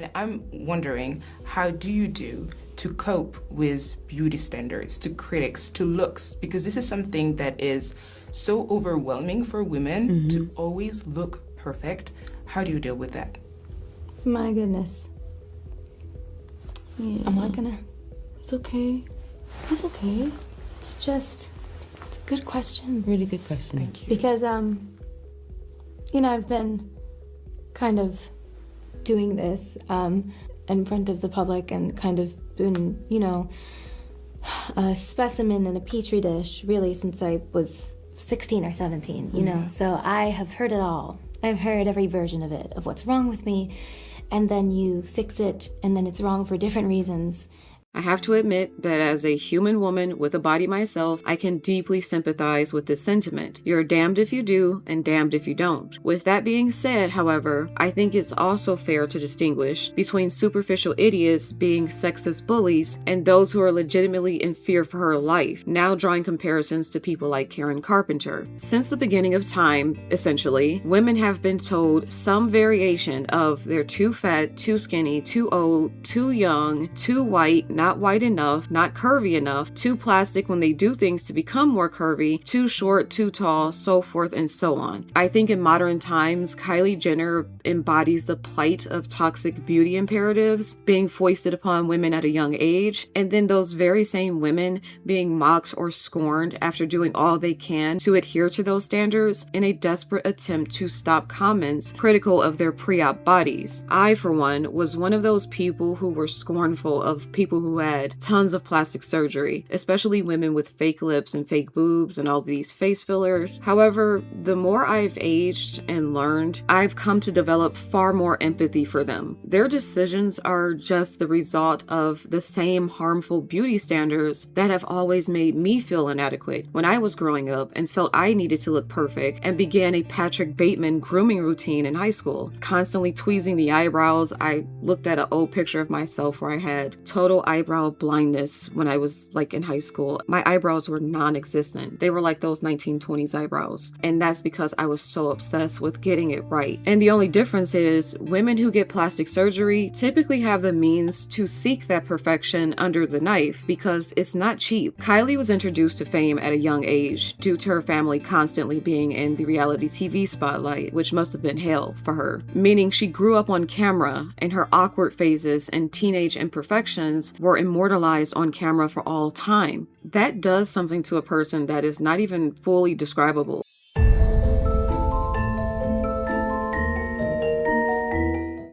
And I'm wondering, how do you do to cope with beauty standards, to critics, to looks? Because this is something that is so overwhelming for women to always look perfect. How do you deal with that? My goodness. Yeah. I'm not gonna... It's okay. It's okay. It's just... It's a good question. Really good question. Thank you. Because, I've been kind of doing this in front of the public and kind of been, a specimen in a petri dish really since I was 16 or 17, you know? So I have heard it all. I've heard every version of it, of what's wrong with me, and then you fix it, and then it's wrong for different reasons. I have to admit that as a human woman with a body myself, I can deeply sympathize with this sentiment. You're damned if you do and damned if you don't. With that being said, however, I think it's also fair to distinguish between superficial idiots being sexist bullies and those who are legitimately in fear for her life, now drawing comparisons to people like Karen Carpenter. Since the beginning of time, essentially, women have been told some variation of they're too fat, too skinny, too old, too young, too white, not white enough, not curvy enough, too plastic when they do things to become more curvy, too short, too tall, so forth and so on. I think in modern times, Kylie Jenner embodies the plight of toxic beauty imperatives being foisted upon women at a young age, and then those very same women being mocked or scorned after doing all they can to adhere to those standards in a desperate attempt to stop comments critical of their pre-op bodies. I, for was one of those people who were scornful of people who had tons of plastic surgery, especially women with fake lips and fake boobs and all these face fillers. However, the more I've aged and learned, I've come to develop far more empathy for them. Their decisions are just the result of the same harmful beauty standards that have always made me feel inadequate when I was growing up and felt I needed to look perfect and began a Patrick Bateman grooming routine in high school, constantly tweezing the eyebrows. I looked at an old picture of myself where I had total eyebrow blindness when I was in high school. My eyebrows were non-existent. They were like those 1920s eyebrows. And that's because I was so obsessed with getting it right. And the only difference is women who get plastic surgery typically have the means to seek that perfection under the knife because it's not cheap. Kylie was introduced to fame at a young age due to her family constantly being in the reality TV spotlight, which must have been hell for her, meaning she grew up on camera and her awkward phases and teenage imperfections were immortalized on camera for all time. That does something to a person that is not even fully describable.